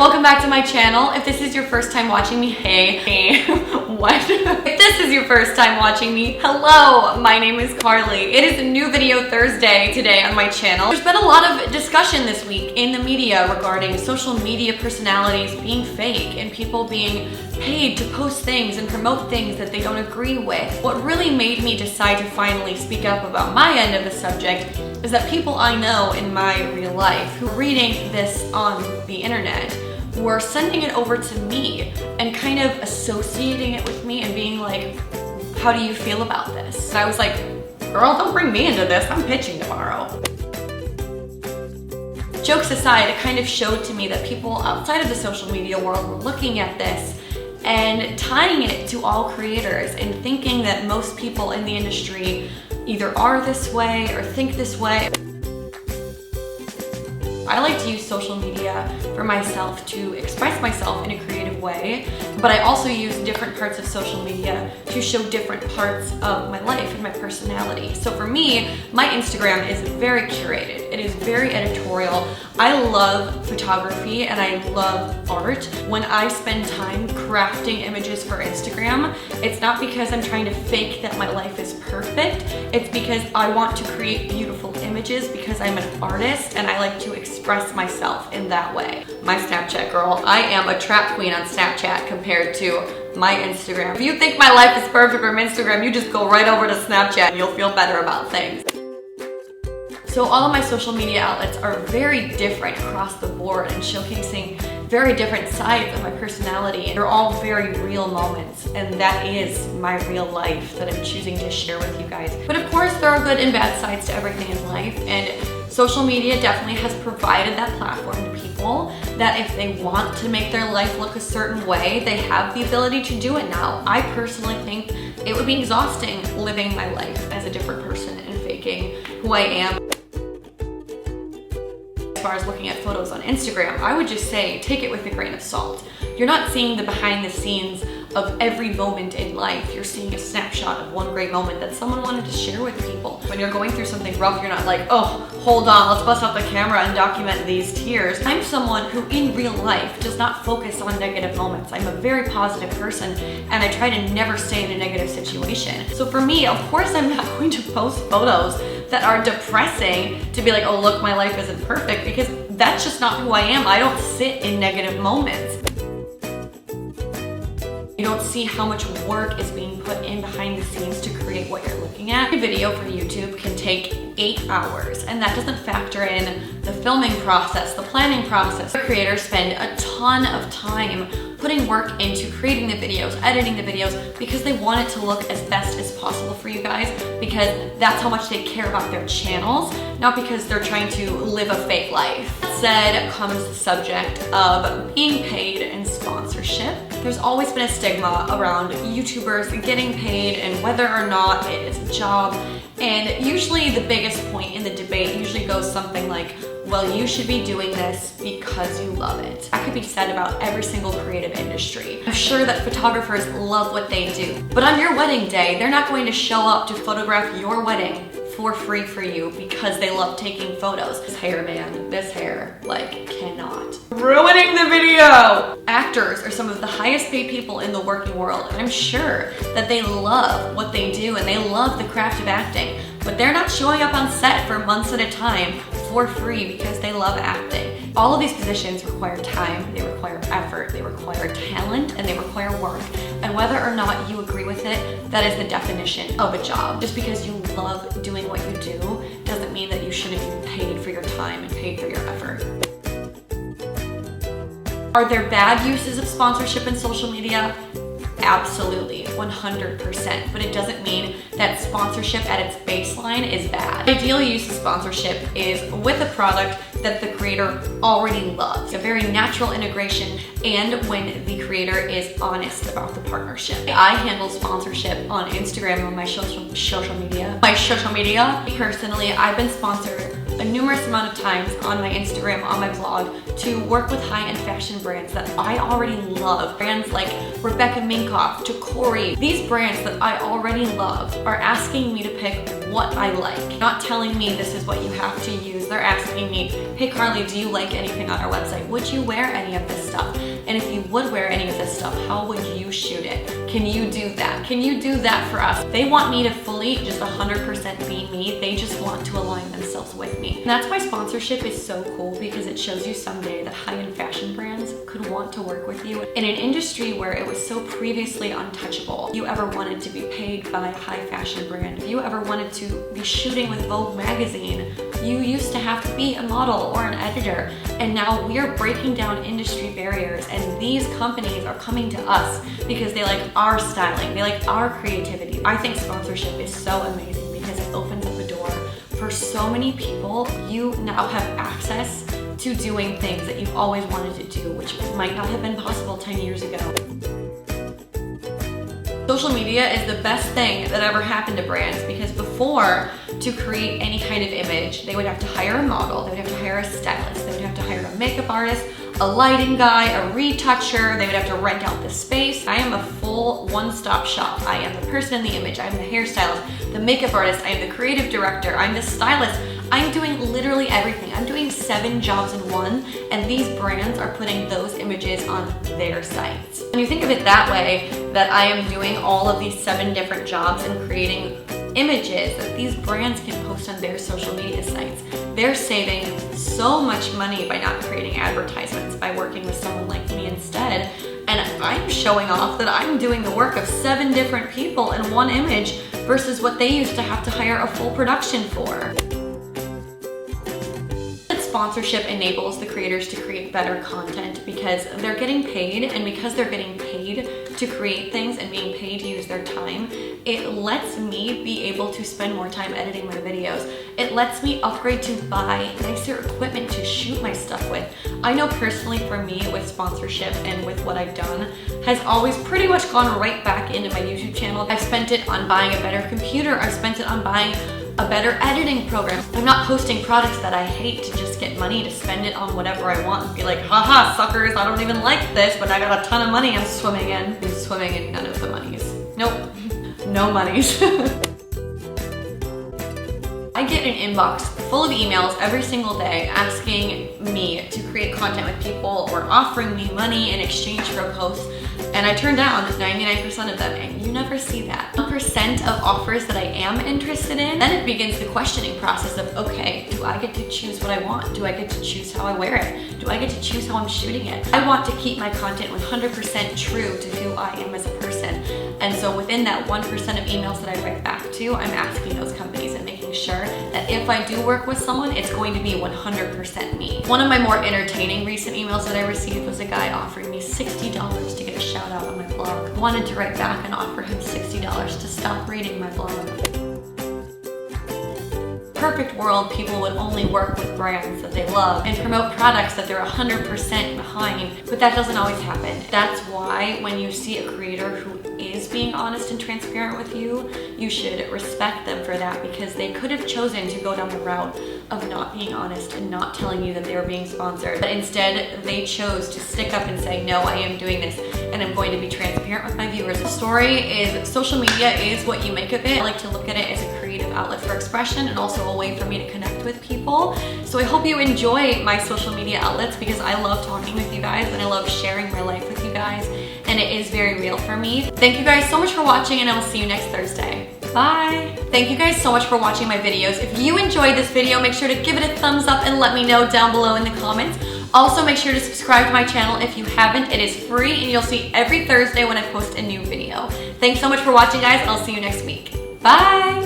welcome back to my channel. If this is your first time watching me, hey, what? If this is your first time watching me, hello, my name is Carly. It is a new video Thursday today on my channel. There's been a lot of discussion this week in the media regarding social media personalities being fake and people being paid to post things and promote things that they don't agree with. What really made me decide to finally speak up about my end of the subject is that people I know in my real life who are reading this on the internet were sending it over to me and kind of associating it with me and being like, how do you feel about this? And I was like, girl, don't bring me into this, I'm pitching tomorrow. Jokes aside, it kind of showed to me that people outside of the social media world were looking at this and tying it to all creators and thinking that most people in the industry either are this way or think this way. I like to use social media for myself to express myself in a creative way, but I also use different parts of social media to show different parts of my life and my personality. So for me, my Instagram is very curated. It is very editorial. I love photography and I love art. When I spend time crafting images for Instagram, it's not because I'm trying to fake that my life is perfect. It's because I want to create beautiful images because I'm an artist and I like to express myself in that way. My Snapchat girl, I am a trap queen on Snapchat compared to my Instagram. If you think my life is perfect from Instagram, you just go right over to Snapchat and you'll feel better about things. So all of my social media outlets are very different across the board and showcasing very different sides of my personality. They're all very real moments, and that is my real life that I'm choosing to share with you guys. But of course, there are good and bad sides to everything in life, and social media definitely has provided that platform to people that if they want to make their life look a certain way, they have the ability to do it now. I personally think it would be exhausting living my life as a different person and faking who I am. As far as looking at photos on Instagram, I would just say take it with a grain of salt. You're not seeing the behind the scenes of every moment in life. You're seeing a snapshot of one great moment that someone wanted to share with people. When you're going through something rough, you're not like, oh, hold on, let's bust out the camera and document these tears. I'm someone who in real life does not focus on negative moments. I'm a very positive person and I try to never stay in a negative situation. So for me, of course, I'm not going to post photos that are depressing to be like, oh, look, my life isn't perfect, because that's just not who I am. I don't sit in negative moments. You don't see how much work is being put in behind the scenes to create what you're looking at. A video for YouTube can take 8 hours, and that doesn't factor in the filming process, the planning process. Creators spend a ton of time putting work into creating the videos, editing the videos, because they want it to look as best as possible for you guys, because that's how much they care about their channels, not because they're trying to live a fake life. That said, comes the subject of being paid in sponsorship. There's always been a stigma around YouTubers getting paid and whether or not it is a job, and usually the biggest point in the debate usually goes something like, well, you should be doing this because you love it. That could be said about every single creative industry. I'm sure that photographers love what they do, but on your wedding day, they're not going to show up to photograph your wedding for free for you because they love taking photos. This hair, man, this hair, like, cannot. Ruining the video! Actors are some of the highest paid people in the working world, and I'm sure that they love what they do and they love the craft of acting, but they're not showing up on set for months at a time for free because they love acting. All of these positions require time, they require effort, they require talent, and they require work. And whether or not you agree with it, that is the definition of a job. Just because you love doing what you do doesn't mean that you shouldn't be paid for your time and paid for your effort. Are there bad uses of sponsorship in social media? Absolutely, 100%, but it doesn't mean that sponsorship at its baseline is bad. The ideal use of sponsorship is with a product that the creator already loves. A very natural integration, and when the creator is honest about the partnership. I handle sponsorship on Instagram and my social media. Personally, I've been sponsored a numerous amount of times on my Instagram, on my blog, to work with high-end fashion brands that I already love. Brands like Rebecca Minkoff to Corey. These brands that I already love are asking me to pick what I like, not telling me this is what you have to use. They're asking me, hey Carly, do you like anything on our website? Would you wear any of this stuff? And if you would wear any of this stuff, how would you shoot it? Can you do that? Can you do that for us? They want me to fully just 100% be me. They just want to align themselves with me. And that's why sponsorship is so cool, because it shows you someday that high-end fashion brands could want to work with you in an industry where it was so previously untouchable. If you ever wanted to be paid by a high fashion brand, if you ever wanted to be shooting with Vogue magazine, you used to have to be a model or an editor. And now we are breaking down industry barriers, and these companies are coming to us because they like our styling, they like our creativity. I think sponsorship is so amazing because it opens up a door for so many people. You now have access to doing things that you've always wanted to do, which might not have been possible 10 years ago. Social media is the best thing that ever happened to brands, because before, to create any kind of image, they would have to hire a model, they would have to hire a stylist, they would have to hire a makeup artist, a lighting guy, a retoucher, they would have to rent out the space. I am a full one-stop shop. I am the person in the image, I am the hairstylist, the makeup artist, I am the creative director, I'm the stylist. I'm doing literally everything. I'm doing 7 jobs in one, and these brands are putting those images on their sites. When you think of it that way, that I am doing all of these 7 different jobs and creating images that these brands can post on their social media sites, they're saving so much money by not creating advertisements, by working with someone like me instead. And I'm showing off that I'm doing the work of 7 different people in one image versus what they used to have to hire a full production for. Sponsorship enables the creators to create better content because they're getting paid, and because they're getting paid to create things and being paid to use their time, it lets me be able to spend more time editing my videos. It lets me upgrade to buy nicer equipment to shoot my stuff with. I know personally for me, with sponsorship and with what I've done, has always pretty much gone right back into my YouTube channel. I've spent it on buying a better computer, I've spent it on buying a better editing program. I'm not posting products that I hate to just get money to spend it on whatever I want and be like, haha, suckers, I don't even like this, but I got a ton of money I'm swimming in. I'm swimming in none of the monies. Nope, no monies. I get an inbox full of emails every single day asking me to create content with people or offering me money in exchange for a post, and I turn down 99% of them, and you never see that. 1% of offers that I am interested in, then it begins the questioning process of, okay, do I get to choose what I want? Do I get to choose how I wear it? Do I get to choose how I'm shooting it? I want to keep my content 100% true to who I am as a person. And so within that 1% of emails that I write back to, I'm asking those companies and making sure that if I do work with someone, it's going to be 100% me. One of my more entertaining recent emails that I received was a guy offering me $60 to get a shout out on my blog. I wanted to write back and offer him $60 to stop reading my blog. Perfect world, people would only work with brands that they love and promote products that they're 100% behind, but that doesn't always happen. That's why when you see a creator who is being honest and transparent with you, you should respect them for that, because they could have chosen to go down the route of not being honest and not telling you that they were being sponsored, but instead they chose to stick up and say, no, I am doing this and I'm going to be transparent with my viewers. The story is social media is what you make of it. I like to look at it as a creative outlet for expression and also a way for me to connect with people. So I hope you enjoy my social media outlets, because I love talking with you guys and I love sharing my life with you guys, and it is very real for me. Thank you guys so much for watching, and I will see you next Thursday. Bye! Thank you guys so much for watching my videos. If you enjoyed this video, make sure to give it a thumbs up and let me know down below in the comments. Also, make sure to subscribe to my channel if you haven't. It is free, and you'll see every Thursday when I post a new video. Thanks so much for watching, guys. I'll see you next week. Bye!